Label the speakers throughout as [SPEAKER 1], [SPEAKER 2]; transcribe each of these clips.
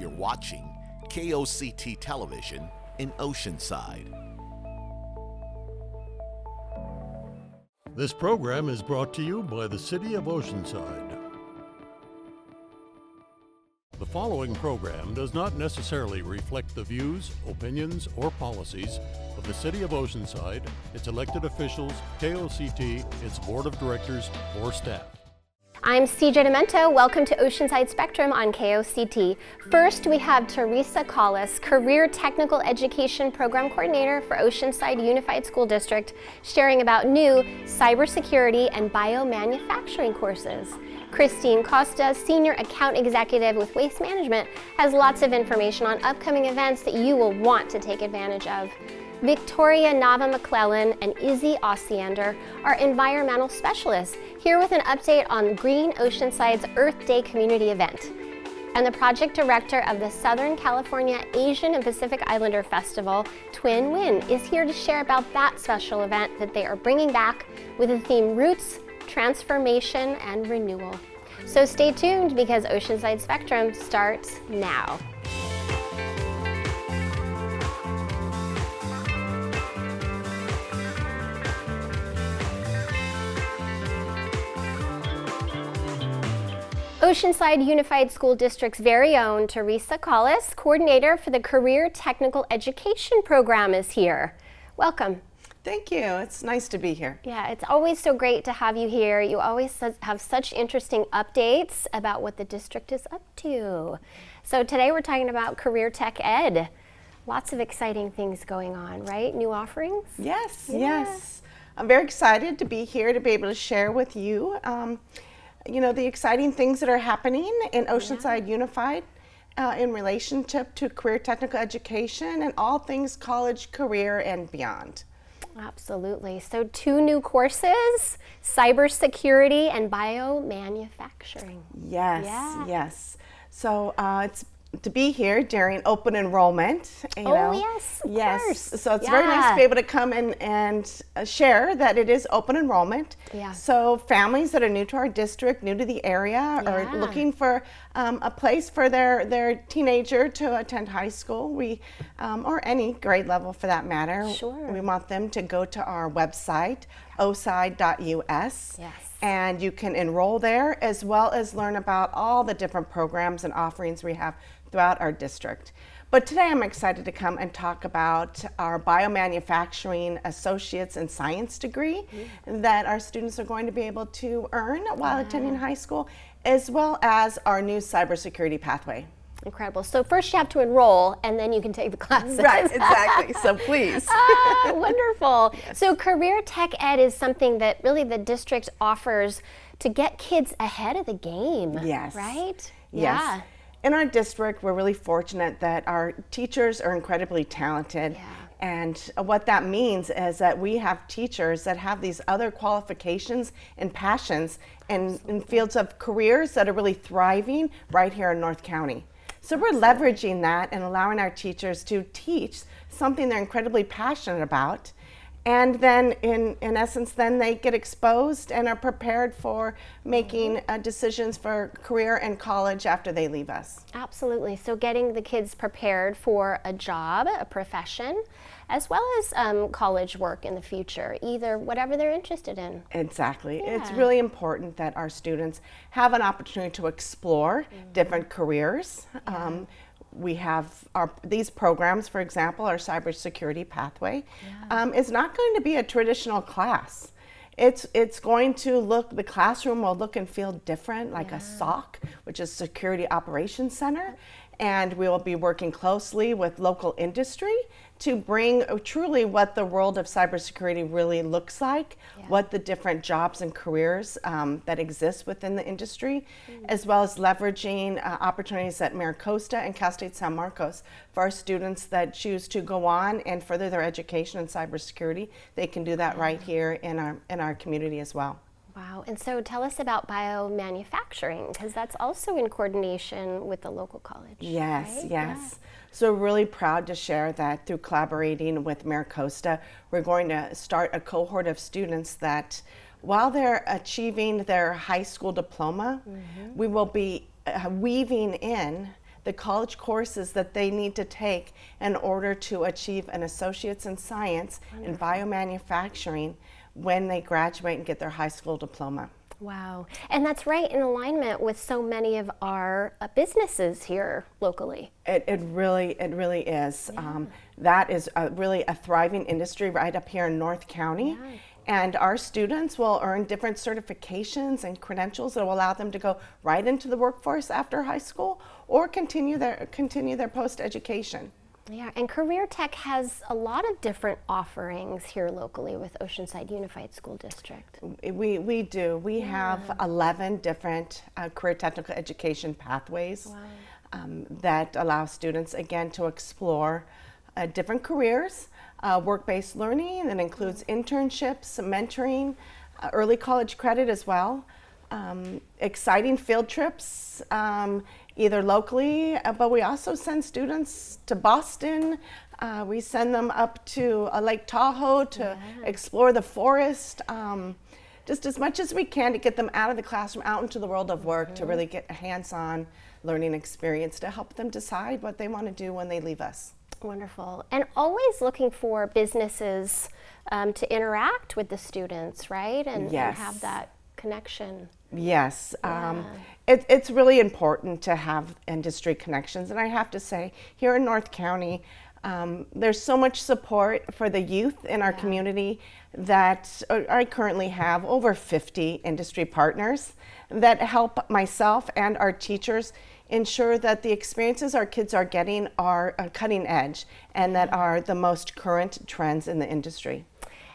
[SPEAKER 1] You're watching KOCT Television in Oceanside.
[SPEAKER 2] This program is brought to you by the City of Oceanside. The following program does not necessarily reflect the views, opinions, or policies of the City of Oceanside, its elected officials, KOCT, its board of directors, or staff.
[SPEAKER 3] I'm CJ Demento. Welcome to Oceanside Spectrum on KOCT. First, we have Teresa Collis, Career Technical Education Program Coordinator for Oceanside Unified School District, sharing about new cybersecurity and biomanufacturing courses. Christine Costa, Senior Account Executive with Waste Management, has lots of information on upcoming events that you will want to take advantage of. Victoria Nava-McClellan and Izzy Osiander are environmental specialists, here with an update on Green Oceanside's Earth Day community event. And the project director of the Southern California Asian and Pacific Islander Festival, Twin Nguyen, is here to share about that special event that they are bringing back with the theme Roots, Transformation, and Renewal. So stay tuned because Oceanside Spectrum starts now. Oceanside Unified School District's very own Teresa Collis, coordinator for the Career Technical Education Program, is here. Welcome.
[SPEAKER 4] Thank you. It's nice to be here.
[SPEAKER 3] Yeah, it's always so great to have you here. You always have such interesting updates about what the district is up to. So today we're talking about Career Tech Ed. Lots of exciting things going on, right? New offerings?
[SPEAKER 4] Yes,
[SPEAKER 3] Yeah.
[SPEAKER 4] yes. I'm very excited to be here to be able to share with you the exciting things that are happening in Oceanside Unified in relationship to career technical education and all things college, career, and beyond.
[SPEAKER 3] Absolutely. So 2 new courses, cybersecurity and biomanufacturing.
[SPEAKER 4] Yes,
[SPEAKER 3] Yeah.
[SPEAKER 4] yes. So it's to be here during open enrollment.
[SPEAKER 3] Yes, of course.
[SPEAKER 4] So it's very nice to be able to come and share that it is open enrollment.
[SPEAKER 3] Yeah.
[SPEAKER 4] So families that are new to our district, new to the area, or looking for a place for their teenager to attend high school, or any grade level for that matter.
[SPEAKER 3] Sure.
[SPEAKER 4] We want them to go to our website, oside.us.
[SPEAKER 3] Yes.
[SPEAKER 4] And you can enroll there as well as learn about all the different programs and offerings we have throughout our district. But today I'm excited to come and talk about our biomanufacturing associates in science degree that our students are going to be able to earn while attending high school, as well as our new cybersecurity pathway.
[SPEAKER 3] Incredible. So first you have to enroll and then you can take the classes.
[SPEAKER 4] Right, exactly. So please.
[SPEAKER 3] Wonderful. Yes. So Career Tech Ed is something that really the district offers to get kids ahead of the game.
[SPEAKER 4] Yes.
[SPEAKER 3] Right?
[SPEAKER 4] Yes.
[SPEAKER 3] Yeah.
[SPEAKER 4] In our district, we're really fortunate that our teachers are incredibly talented.
[SPEAKER 3] Yeah.
[SPEAKER 4] And what that means is that we have teachers that have these other qualifications and passions in fields of careers that are really thriving right here in North County. So we're leveraging that and allowing our teachers to teach something they're incredibly passionate about. And then in essence, then they get exposed and are prepared for making decisions for career and college after they leave us.
[SPEAKER 3] Absolutely. So getting the kids prepared for a job, a profession, as well as college work in the future, either whatever they're interested in.
[SPEAKER 4] Exactly.
[SPEAKER 3] Yeah.
[SPEAKER 4] It's really important that our students have an opportunity to explore different careers. We have these programs, for example, our cybersecurity pathway is not going to be a traditional class. It's going to the classroom will look and feel different, like a SOC, which is Security Operations Center. And we will be working closely with local industry to bring truly what the world of cybersecurity really looks like, what the different jobs and careers that exist within the industry, as well as leveraging opportunities at Maricosta and Cal State San Marcos for our students that choose to go on and further their education in cybersecurity. They can do that right here in our community as well.
[SPEAKER 3] Wow. And so tell us about biomanufacturing, because that's also in coordination with the local college.
[SPEAKER 4] Yes,
[SPEAKER 3] right?
[SPEAKER 4] yes.
[SPEAKER 3] Yeah.
[SPEAKER 4] So we're really proud to share that through collaborating with Maricosta, we're going to start a cohort of students that while they're achieving their high school diploma, we will be weaving in the college courses that they need to take in order to achieve an associate's in science in biomanufacturing when they graduate and get their high school diploma.
[SPEAKER 3] Wow. And that's right in alignment with so many of our businesses here locally.
[SPEAKER 4] It really is.
[SPEAKER 3] Yeah.
[SPEAKER 4] That is really a thriving industry right up here in North County.
[SPEAKER 3] Yeah.
[SPEAKER 4] And our students will earn different certifications and credentials that will allow them to go right into the workforce after high school or continue their post-education.
[SPEAKER 3] Yeah, and Career Tech has a lot of different offerings here locally with Oceanside Unified School District.
[SPEAKER 4] We do. We have 11 different career technical education pathways that allow students, again, to explore different careers, work-based learning that includes internships, mentoring, early college credit as well, exciting field trips, either locally, but we also send students to Boston. We send them up to Lake Tahoe to explore the forest, just as much as we can to get them out of the classroom, out into the world of work, to really get a hands-on learning experience to help them decide what they want to do when they leave us.
[SPEAKER 3] Wonderful. And always looking for businesses to interact with the students, right? And have that connection.
[SPEAKER 4] Yes, it's really important to have industry connections, and I have to say, here in North County, there's so much support for the youth in our community that I currently have over 50 industry partners that help myself and our teachers ensure that the experiences our kids are getting are cutting edge and that are the most current trends in the industry.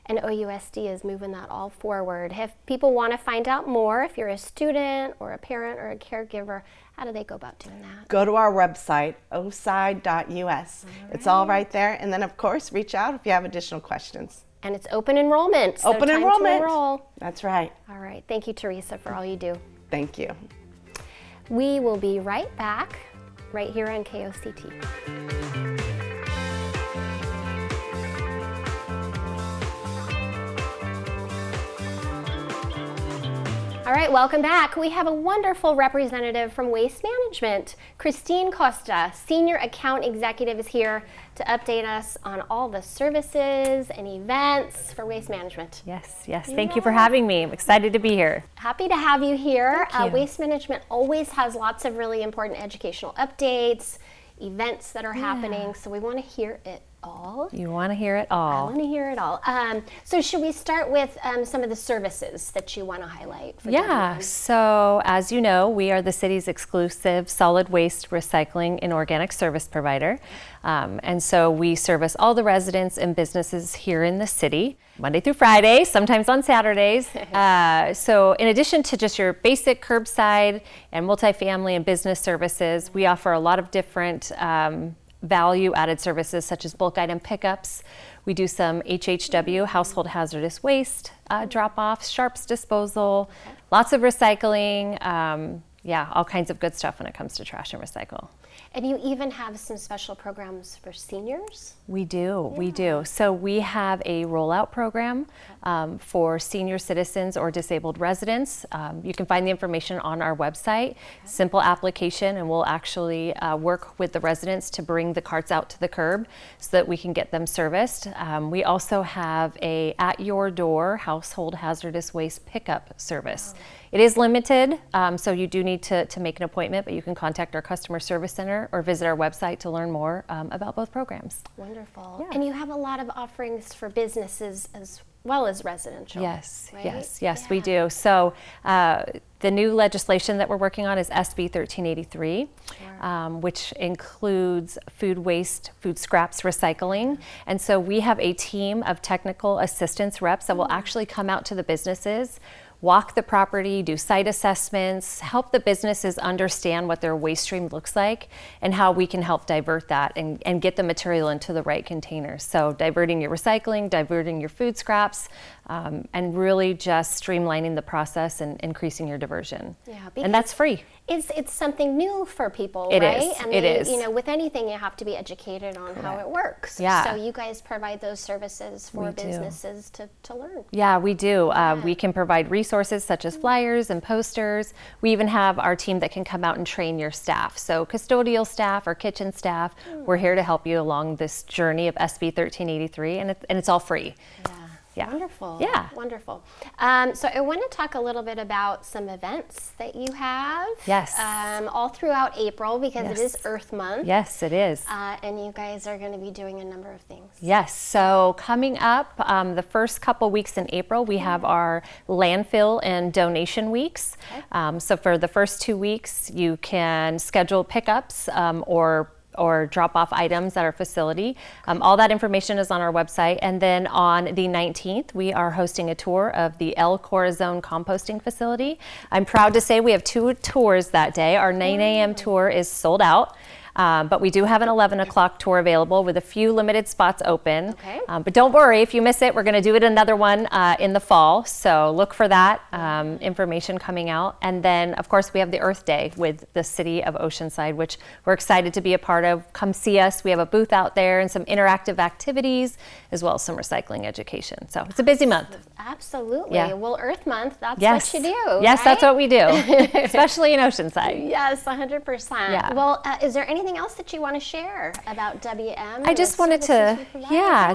[SPEAKER 3] And OUSD is moving that all forward. If people want to find out more, if you're a student or a parent or a caregiver, how do they go about doing that?
[SPEAKER 4] Go to our website, oside.us. It's all right there. And then, of course, reach out if you have additional questions.
[SPEAKER 3] And it's open enrollment. So
[SPEAKER 4] open
[SPEAKER 3] time
[SPEAKER 4] enrollment.
[SPEAKER 3] To enroll.
[SPEAKER 4] That's right.
[SPEAKER 3] All right. Thank you, Teresa, for all you do.
[SPEAKER 4] Thank you.
[SPEAKER 3] We will be right back right here on KOCT. All right, welcome back. We have a wonderful representative from Waste Management. Christine Costa, Senior Account Executive, is here to update us on all the services and events for Waste Management.
[SPEAKER 5] Yes. Thank you for having me. I'm excited to be here.
[SPEAKER 3] Happy to have you here.
[SPEAKER 5] Thank you.
[SPEAKER 3] Waste Management always has lots of really important educational updates, events that are happening, so we want to hear it all.
[SPEAKER 5] You want to hear it
[SPEAKER 3] I
[SPEAKER 5] all.
[SPEAKER 3] want to hear it all. So should we start with some of the services that you want to highlight? For
[SPEAKER 5] Yeah, so as you know, we are the city's exclusive solid waste recycling and organic service provider. And so we service all the residents and businesses here in the city, Monday through Friday, sometimes on Saturdays. So in addition to just your basic curbside and multifamily and business services, we offer a lot of different value-added services such as bulk item pickups. We do some HHW, household hazardous waste drop-offs, sharps disposal, lots of recycling, all kinds of good stuff when it comes to trash and recycle.
[SPEAKER 3] And you even have some special programs for seniors?
[SPEAKER 5] We do. So we have a rollout program for senior citizens or disabled residents. You can find the information on our website. Simple application, and we'll actually work with the residents to bring the carts out to the curb so that we can get them serviced. We also have a at your door household hazardous waste pickup service. It is limited, so you do need to make an appointment, but you can contact our customer service center or visit our website to learn more about both programs.
[SPEAKER 3] Wonderful.
[SPEAKER 5] Yeah.
[SPEAKER 3] And you have a lot of offerings for businesses as well as residential.
[SPEAKER 5] Yes,
[SPEAKER 3] right?
[SPEAKER 5] yes, we do. So the new legislation that we're working on is SB 1383, which includes food waste, food scraps recycling. And so we have a team of technical assistance reps that will actually come out to the businesses, walk the property, do site assessments, help the businesses understand what their waste stream looks like and how we can help divert that and get the material into the right containers. So diverting your recycling, diverting your food scraps, and really just streamlining the process and increasing your diversion.
[SPEAKER 3] Yeah,
[SPEAKER 5] and that's free.
[SPEAKER 3] It's something new for people,
[SPEAKER 5] It
[SPEAKER 3] right?
[SPEAKER 5] is.
[SPEAKER 3] And
[SPEAKER 5] It is.
[SPEAKER 3] You know, with anything, you have to be educated on how it works.
[SPEAKER 5] Yeah.
[SPEAKER 3] So you guys provide those services for
[SPEAKER 5] We do.
[SPEAKER 3] businesses to learn.
[SPEAKER 5] Yeah, we do. We can provide resources such as flyers and posters. We even have our team that can come out and train your staff. So custodial staff or kitchen staff, we're here to help you along this journey of SB 1383, and it's all free. Yeah.
[SPEAKER 3] Wonderful.
[SPEAKER 5] Yeah.
[SPEAKER 3] Wonderful. So I want to talk a little bit about some events that you have.
[SPEAKER 5] Yes.
[SPEAKER 3] All throughout April, because it is
[SPEAKER 5] Yes.
[SPEAKER 3] Earth Month.
[SPEAKER 5] Yes, it is.
[SPEAKER 3] And you guys are going to be doing a number of things.
[SPEAKER 5] Yes, so coming up, the first couple weeks in April, we have our landfill and donation weeks. So for the first 2 weeks, you can schedule pickups or drop off items at our facility. All that information is on our website. And then on the 19th, we are hosting a tour of the El Corazon composting facility. I'm proud to say we have 2 tours that day. Our 9 a.m. tour is sold out. But we do have an 11 o'clock tour available with a few limited spots open.
[SPEAKER 3] Okay.
[SPEAKER 5] But don't worry, if you miss it, we're going to do it another one in the fall. So look for that information coming out. And then, of course, we have the Earth Day with the City of Oceanside, which we're excited to be a part of. Come see us. We have a booth out there and some interactive activities, as well as some recycling education. So it's a busy month.
[SPEAKER 3] Absolutely.
[SPEAKER 5] Yeah.
[SPEAKER 3] Well, Earth Month, that's
[SPEAKER 5] Yes.
[SPEAKER 3] what you do.
[SPEAKER 5] Yes,
[SPEAKER 3] right?
[SPEAKER 5] that's what we do, especially in Oceanside.
[SPEAKER 3] Yes, 100%.
[SPEAKER 5] Yeah.
[SPEAKER 3] Well, is there anything else that you want to share about WM?
[SPEAKER 5] I just wanted to,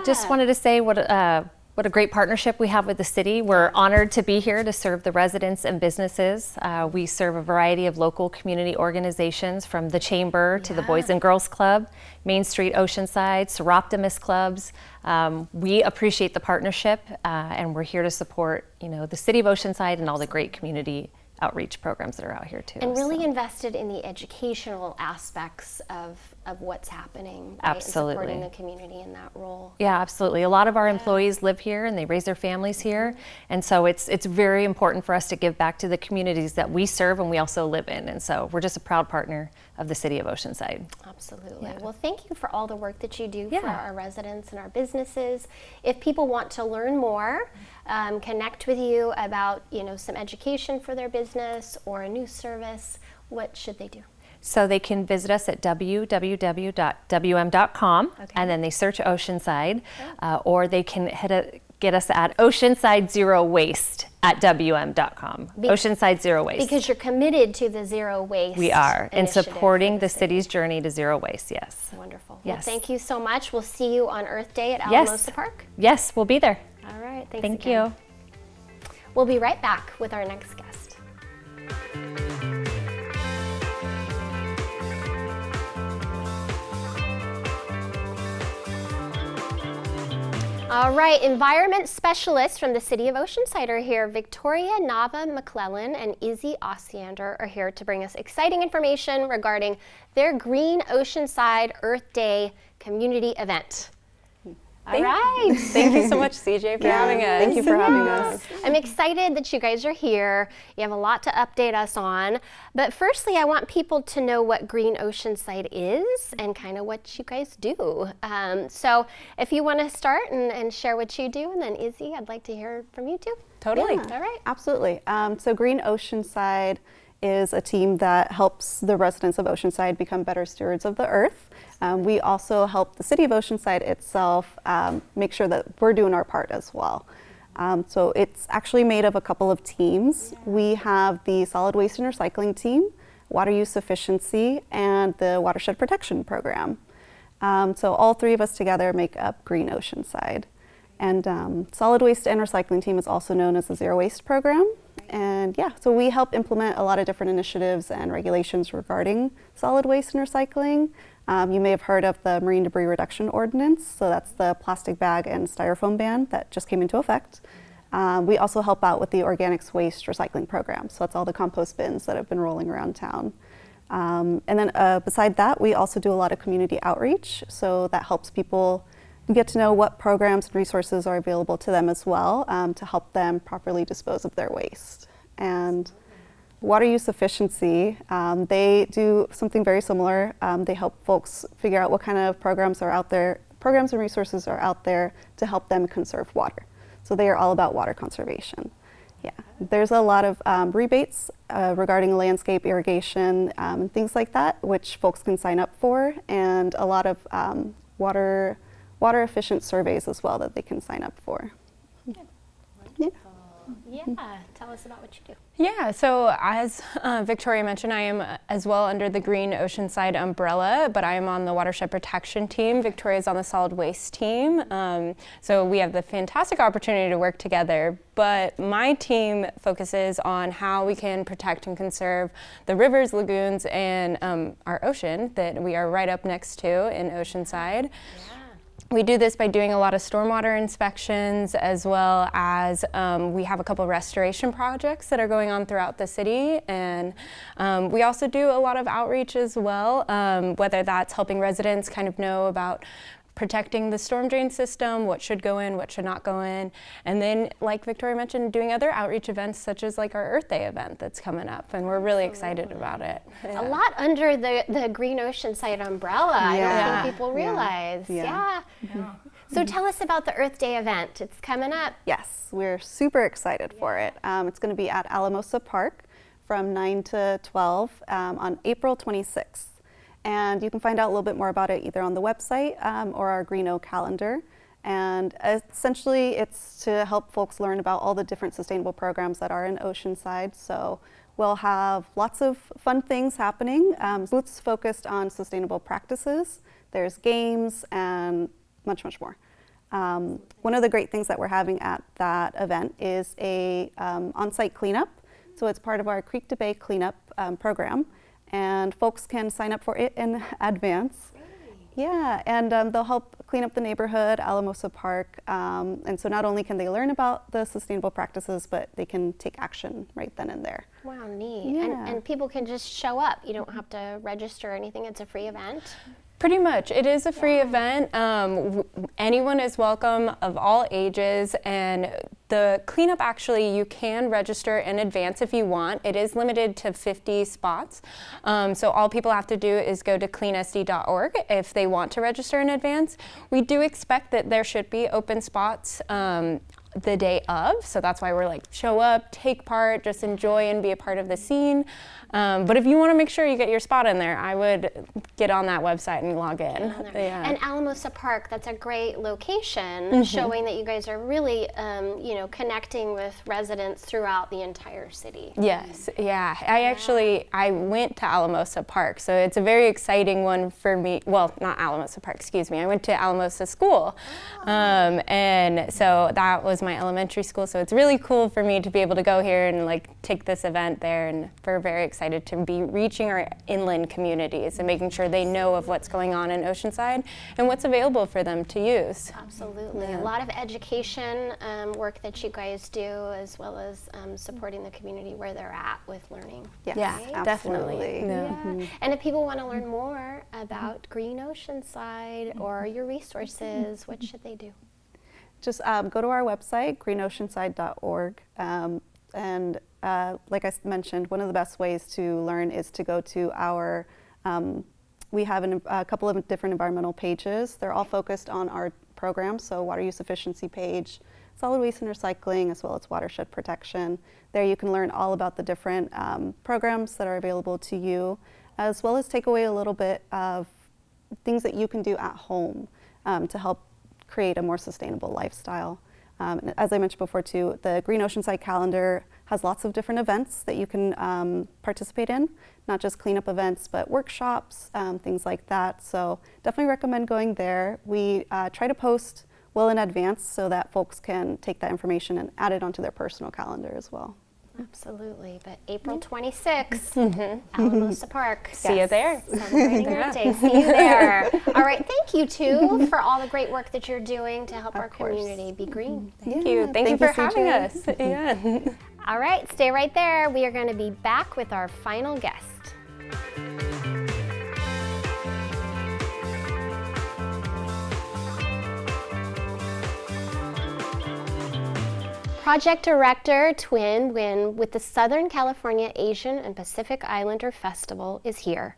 [SPEAKER 5] just
[SPEAKER 3] to
[SPEAKER 5] wanted to say what a great partnership we have with the city. We're honored to be here to serve the residents and businesses. We serve a variety of local community organizations, from the Chamber to the Boys and Girls Club, Main Street Oceanside, Seroptimus clubs. We appreciate the partnership, and we're here to support, the City of Oceanside and all the great community outreach programs that are out here too.
[SPEAKER 3] And really invested in the educational aspects of what's happening, right?
[SPEAKER 5] Absolutely.
[SPEAKER 3] And supporting the community in that role.
[SPEAKER 5] Yeah, absolutely. A lot of our employees live here and they raise their families here. And so it's very important for us to give back to the communities that we serve and we also live in. And so we're just a proud partner of the City of Oceanside.
[SPEAKER 3] Absolutely.
[SPEAKER 5] Yeah.
[SPEAKER 3] Well, thank you for all the work that you do for
[SPEAKER 5] Yeah.
[SPEAKER 3] our residents and our businesses. If people want to learn more, connect with you about, some education for their business or a new service, what should they do?
[SPEAKER 5] So they can visit us at www.wm.com, and then they search Oceanside, or they can get us at Oceanside Zero Waste at WM.com. Oceanside Zero Waste.
[SPEAKER 3] Because you're committed to the zero waste.
[SPEAKER 5] We are, and
[SPEAKER 3] initiative
[SPEAKER 5] supporting
[SPEAKER 3] for
[SPEAKER 5] the city's journey to zero waste, yes.
[SPEAKER 3] Wonderful.
[SPEAKER 5] Yes.
[SPEAKER 3] Well, thank you so much. We'll see you on Earth Day at
[SPEAKER 5] Yes.
[SPEAKER 3] Alamosa Park.
[SPEAKER 5] Yes, we'll be there.
[SPEAKER 3] All right. Thanks
[SPEAKER 5] Thank
[SPEAKER 3] again.
[SPEAKER 5] you.
[SPEAKER 3] We'll be right back with our next guest. All right, environment specialists from the City of Oceanside are here. Victoria Nava McClellan and Izzy Osiander are here to bring us exciting information regarding their Green Oceanside Earth Day community event. All right.
[SPEAKER 6] Thank you so much, CJ, for having us.
[SPEAKER 4] Thank you for having us.
[SPEAKER 3] I'm excited that you guys are here. You have a lot to update us on. But firstly, I want people to know what Green Oceanside is and kind of what you guys do. So if you want to start and share what you do, and then Izzy, I'd like to hear from you too.
[SPEAKER 6] Totally.
[SPEAKER 3] All right.
[SPEAKER 6] Absolutely. So Green Oceanside is a team that helps the residents of Oceanside become better stewards of the earth. We also help the City of Oceanside itself make sure that we're doing our part as well. So it's actually made of a couple of teams. We have the solid waste and recycling team, water use efficiency, and the watershed protection program. So all 3 of us together make up Green Oceanside. And solid waste and recycling team is also known as the Zero Waste program. And yeah, so we help implement a lot of different initiatives and regulations regarding solid waste and recycling. You may have heard of the Marine Debris Reduction Ordinance, so that's the plastic bag and styrofoam ban that just came into effect. We also help out with the organics waste recycling program, so that's all the compost bins that have been rolling around town. And then beside that, we also do a lot of community outreach, so that helps people get to know what programs and resources are available to them as well to help them properly dispose of their waste. And water use efficiency, they do something very similar. They help folks figure out what kind of programs are out there, programs and resources are out there to help them conserve water. So they are all about water conservation. Yeah, there's a lot of rebates regarding landscape irrigation and things like that, which folks can sign up for, and a lot of water efficient surveys as well that they can sign up for.
[SPEAKER 3] Yeah, tell us about what you do.
[SPEAKER 7] Yeah, so as Victoria mentioned, I am as well under the Green Oceanside umbrella, but I am on the watershed protection team. Victoria's on the solid waste team. So we have the fantastic opportunity to work together, but my team focuses on how we can protect and conserve the rivers, lagoons, and our ocean that we are right up next to in Oceanside. Yeah. We do this by doing a lot of stormwater inspections, as well as we have a couple restoration projects that are going on throughout the city, and we also do a lot of outreach as well, whether that's helping residents kind of know about protecting the storm drain system, what should go in, what should not go in, and then, like Victoria mentioned, doing other outreach events such as like our Earth Day event that's coming up, and we're really excited about it.
[SPEAKER 3] Yeah. A lot under the Green Oceanside umbrella. I don't think people realize. Yeah. So tell us about the Earth Day event. It's coming up.
[SPEAKER 6] Yes, we're super excited for it. It's going to be at Alamosa Park from 9 to 12 on April 26th. And you can find out a little bit more about it either on the website or our Green O calendar. And essentially, it's to help folks learn about all the different sustainable programs that are in Oceanside. So we'll have lots of fun things happening. Booths focused on sustainable practices. There's games and much, much more. One of the great things that we're having at that event is a on-site cleanup. So it's part of our Creek to Bay cleanup program. And folks can sign up for it in advance. Really? Yeah, and they'll help clean up the neighborhood, Alamosa Park. And so not only can they learn about the sustainable practices, but they can take action right then and there.
[SPEAKER 3] Wow, neat.
[SPEAKER 6] Yeah.
[SPEAKER 3] And people can just show up. You don't have to register or anything. It's a free event.
[SPEAKER 7] Pretty much. It is a free event. Anyone is welcome of all ages, and the cleanup, actually, you can register in advance if you want. It is limited to 50 spots. So all people have to do is go to cleansd.org if they want to register in advance. We do expect that there should be open spots the day of, so that's why we're like, show up, take part, just enjoy and be a part of the scene. But if you want to make sure you get your spot in there, I would get on that website and log in. Yeah.
[SPEAKER 3] And Alamosa Park, that's a great location, showing that you guys are really, connecting with residents throughout the entire city.
[SPEAKER 7] Yes, yeah. I went to Alamosa Park, so it's a very exciting one for me. Well, not Alamosa Park, excuse me. I went to Alamosa School, and so that was my elementary school. So it's really cool for me to be able to go here and like take this event there, and we're very excited to be reaching our inland communities and making sure they know of what's going on in Oceanside and what's available for them to use.
[SPEAKER 3] Absolutely. Yeah. A lot of education work that you guys do, as well as supporting the community where they're at with learning.
[SPEAKER 6] Yes,
[SPEAKER 7] yeah, definitely.
[SPEAKER 3] Yeah. And if people want to learn more about Green Oceanside or your resources, what should they do?
[SPEAKER 6] Just go to our website, greenoceanside.org. And like I mentioned, one of the best ways to learn is to go to our, we have a couple of different environmental pages. They're all focused on our programs, so water use efficiency page, solid waste and recycling, as well as watershed protection. There you can learn all about the different programs that are available to you, as well as take away a little bit of things that you can do at home to help create a more sustainable lifestyle. As I mentioned before too, the Green Oceanside calendar has lots of different events that you can participate in, not just cleanup events, but workshops, things like that. So definitely recommend going there. We try to post well in advance so that folks can take that information and add it onto their personal calendar as well.
[SPEAKER 3] Absolutely, but April 26th, Alamosa Park.
[SPEAKER 7] See you there.
[SPEAKER 3] Celebrating Earth Day. See you there. All right, thank you too for all the great work that you're doing to help our community be green.
[SPEAKER 7] Thank you. Thank you for having us. Yeah.
[SPEAKER 3] All right, stay right there. We are going to be back with our final guest. Project Director Twin Win with the Southern California Asian and Pacific Islander Festival is here,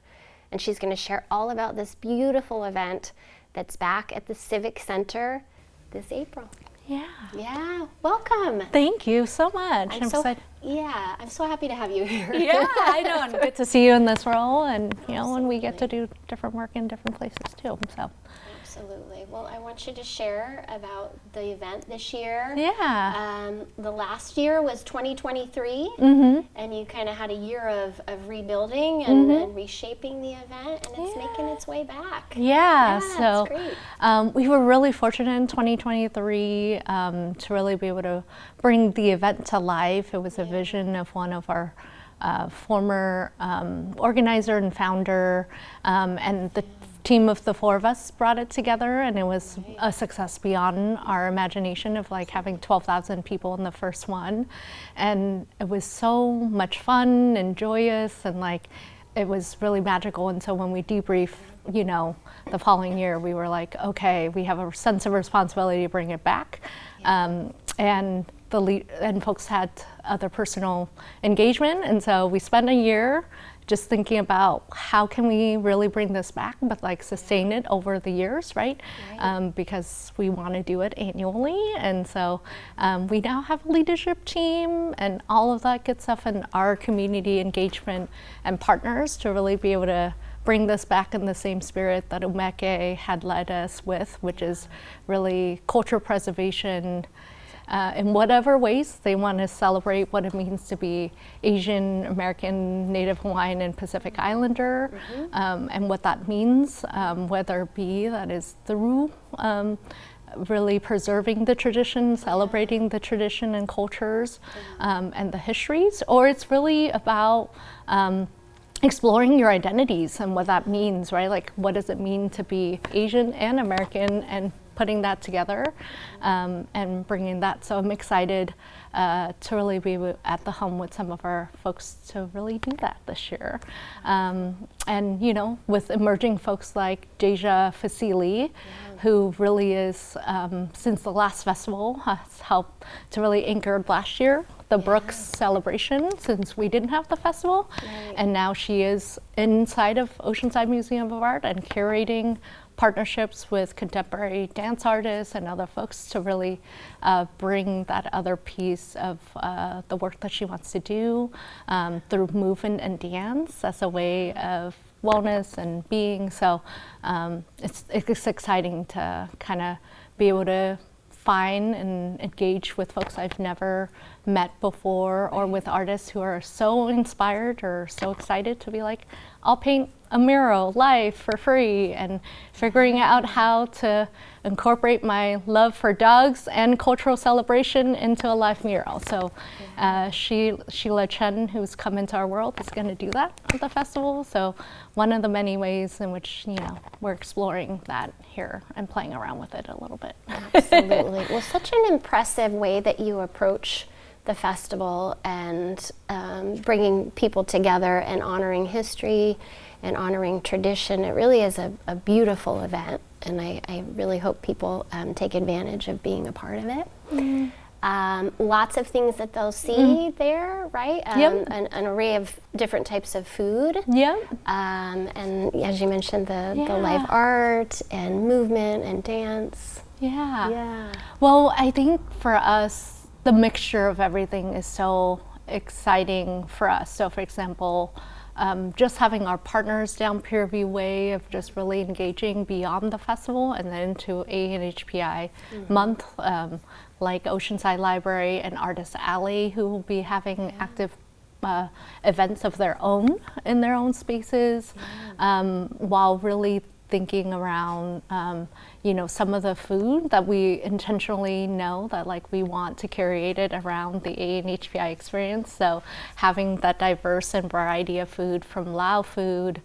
[SPEAKER 3] and she's going to share all about this beautiful event that's back at the Civic Center this April. Yeah, welcome.
[SPEAKER 8] Thank you so much.
[SPEAKER 3] I'm so happy to have you here.
[SPEAKER 8] Yeah, I know, and good to see you in this role, and and we get to do different work in different places too. So.
[SPEAKER 3] Absolutely. Well, I want you to share about the event this year.
[SPEAKER 8] Yeah.
[SPEAKER 3] The last year was 2023, and you kind of had a year of rebuilding and reshaping the event, and it's making its way back.
[SPEAKER 8] Yeah,
[SPEAKER 3] so
[SPEAKER 8] great. We were really fortunate in 2023 to really be able to bring the event to life. It was a vision of one of our former organizer and founder, and the team of the four of us brought it together, and it was a success beyond our imagination of like having 12,000 people in the first one. And it was so much fun and joyous, and like it was really magical. And so when we debrief, the following year, we were like, okay, we have a sense of responsibility to bring it back. And folks had other personal engagement, and so we spent a year just thinking about how can we really bring this back, but like sustain it over the years, right? Because we want to do it annually, and so we now have a leadership team and all of that good stuff, and our community engagement and partners to really be able to bring this back in the same spirit that Umeke had led us with, which is really cultural preservation. In whatever ways they want to celebrate what it means to be Asian American, Native Hawaiian, and Pacific Islander, and what that means, whether it be that is through really preserving the tradition, celebrating the tradition and cultures, and the histories, or it's really about exploring your identities and what that means, right? Like, what does it mean to be Asian and American, and putting that together and bringing that. So I'm excited to really be at the home with some of our folks to really do that this year. And with emerging folks like Deja Fasili, who really is, since the last festival, has helped to really anchor last year the Brooks celebration, since we didn't have the festival. And now she is inside of Oceanside Museum of Art and curating partnerships with contemporary dance artists and other folks to really bring that other piece of the work that she wants to do through movement and dance as a way of wellness and being. So it's exciting to kind of be able to find and engage with folks I've never met before, or with artists who are so inspired or so excited to be like, I'll paint a mural live for free, and figuring out how to incorporate my love for dogs and cultural celebration into a live mural. So Sheila Chen, who's come into our world, is going to do that at the festival. So one of the many ways in which we're exploring that here and playing around with it a little bit.
[SPEAKER 3] Absolutely. Well, such an impressive way that you approach the festival, and bringing people together and honoring history and honoring tradition. It really is a beautiful event, and I really hope people take advantage of being a part of it. Lots of things that they'll see there, right? An array of different types of food. And as you mentioned, the live art and movement and dance.
[SPEAKER 8] Well, I think for us, the mixture of everything is so exciting for us. So for example, just having our partners down Peerview Way of just really engaging beyond the festival, and then to ANHPI month, like Oceanside Library and Artist Alley, who will be having active events of their own in their own spaces, while really thinking around some of the food that we intentionally know that like we want to curate it around the ANHPI experience. So having that diverse and variety of food, from Lao food,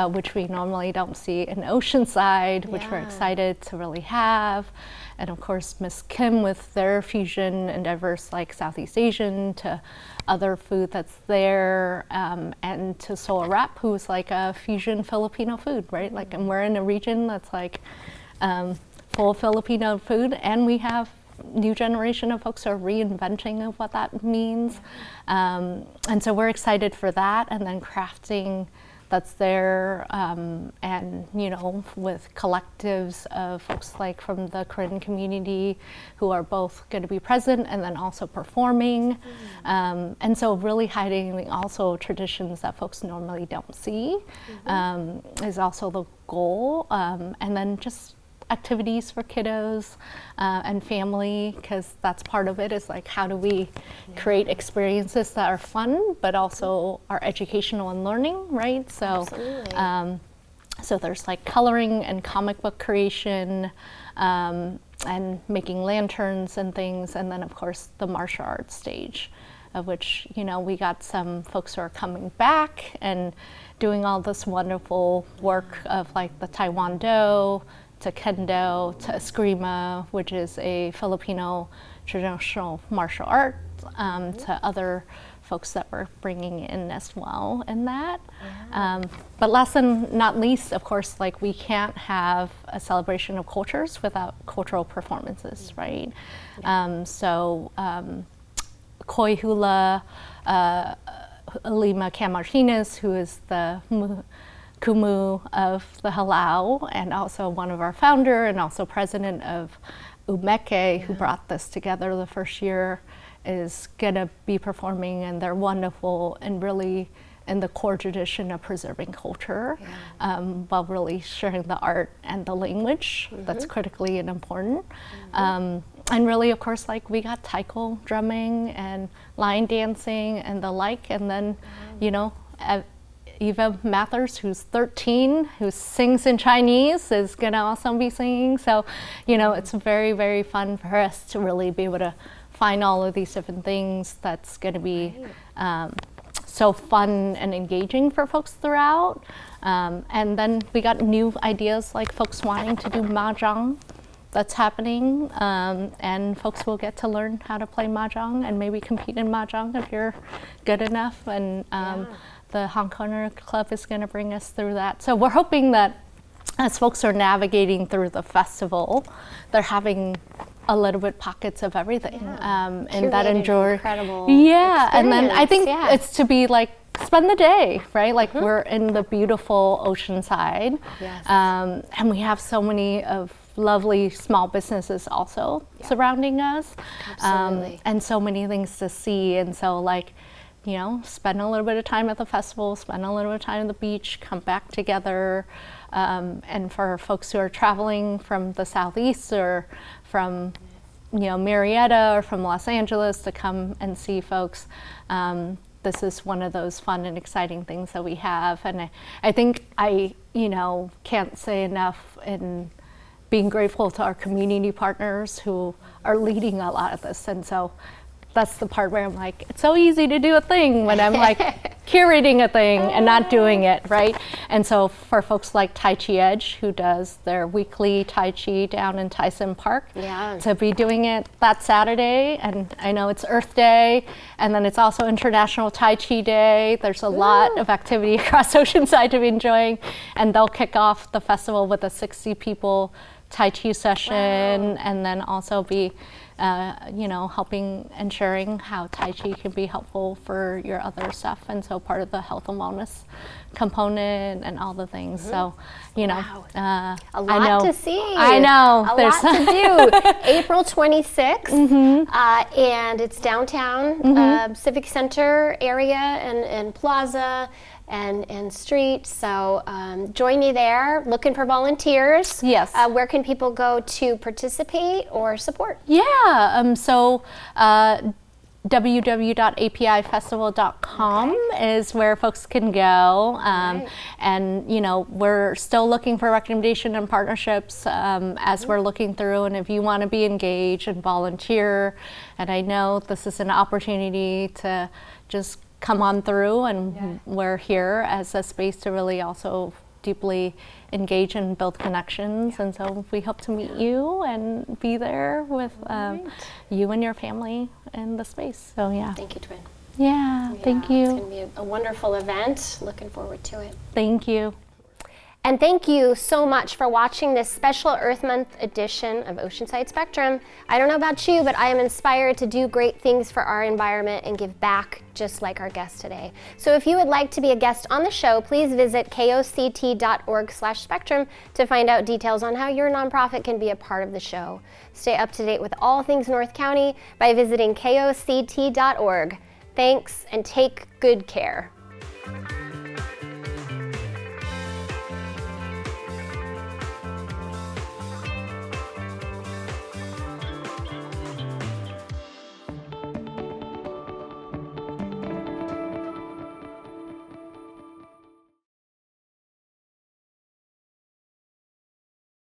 [SPEAKER 8] which we normally don't see in Oceanside, which we're excited to really have. And of course, Miss Kim with their fusion and diverse like Southeast Asian to other food that's there, and to Soul Wrap, who's like a fusion Filipino food, right? Like, and we're in a region that's like full Filipino food, and we have new generation of folks who are reinventing of what that means. And so we're excited for that, and then crafting that's there, and you know, with collectives of folks like from the Korean community who are both going to be present and then also performing, and so really highlighting also traditions that folks normally don't see is also the goal, and then just activities for kiddos and family, because that's part of it, is like how do we create experiences that are fun but also are educational and learning, right? So so there's like coloring and comic book creation, and making lanterns and things, and then of course the martial arts stage, of which, you know, we got some folks who are coming back and doing all this wonderful work of like the Taekwondo to Kendo to Eskrima, which is a Filipino traditional martial art, to other folks that we're bringing in as well in that. But last and not least, of course, like we can't have a celebration of cultures without cultural performances, right? So Koi Hula, Lima Cam Martinez, who is the Kumu of the Halau, and also one of our founder and also president of Umeke, who brought this together the first year, is gonna be performing, and they're wonderful and really in the core tradition of preserving culture, while really sharing the art and the language that's critically and important. And really, of course, like we got taiko drumming and line dancing and the like, and then, you know, Eva Mathers, who's 13, who sings in Chinese, is gonna also be singing. So, you know, it's very, very fun for us to really be able to find all of these different things that's gonna be so fun and engaging for folks throughout. And then we got new ideas like folks wanting to do mahjong. That's happening, and folks will get to learn how to play mahjong and maybe compete in mahjong if you're good enough. And the Hong Konger Club is going to bring us through that. So we're hoping that as folks are navigating through the festival, they're having a little bit pockets of everything, and that enjoy.
[SPEAKER 3] Incredible
[SPEAKER 8] and then I think
[SPEAKER 3] experience.
[SPEAKER 8] it's to be like spend the day, right? Like we're in the beautiful Oceanside, and we have so many of lovely small businesses also surrounding us, and so many things to see. And so like, you know, spend a little bit of time at the festival, spend a little bit of time at the beach, come back together. And for folks who are traveling from the Southeast or from, you know, Marietta or from Los Angeles to come and see folks, this is one of those fun and exciting things that we have. And I think you know, can't say enough in being grateful to our community partners who are leading a lot of this. And so that's the part where I'm like, it's so easy to do a thing when I'm like curating a thing and not doing it, right? And so for folks like Tai Chi Edge, who does their weekly Tai Chi down in Tyson Park, to be doing it that Saturday, and I know it's Earth Day, and then it's also International Tai Chi Day. There's a lot of activity across Oceanside to be enjoying, and they'll kick off the festival with a 60 people Tai Chi session, and then also be you know, helping and sharing how Tai Chi can be helpful for your other stuff, and so part of the health and wellness component and all the things. So, you know,
[SPEAKER 3] a lot
[SPEAKER 8] I know,
[SPEAKER 3] to see.
[SPEAKER 8] I know.
[SPEAKER 3] A lot to do. April 26th, and it's downtown Civic Center area and Plaza and street. So join me there. Looking for volunteers.
[SPEAKER 8] Yes.
[SPEAKER 3] Where can people go to participate or support?
[SPEAKER 8] So www.apifestival.com is where folks can go. And, you know, we're still looking for recommendation and partnerships as we're looking through. And if you want to be engaged and volunteer, and I know this is an opportunity to just come on through, and we're here as a space to really also deeply engage and build connections. And so we hope to meet you and be there with you and your family in the space. So
[SPEAKER 3] Thank you, Twin.
[SPEAKER 8] Thank you.
[SPEAKER 3] It's going to be a wonderful event. Looking forward to it.
[SPEAKER 8] Thank you.
[SPEAKER 3] And thank you so much for watching this special Earth Month edition of Oceanside Spectrum. I don't know about you, but I am inspired to do great things for our environment and give back just like our guest today. So if you would like to be a guest on the show, please visit koct.org/spectrum to find out details on how your nonprofit can be a part of the show. Stay up to date with all things North County by visiting koct.org. Thanks, and take good care.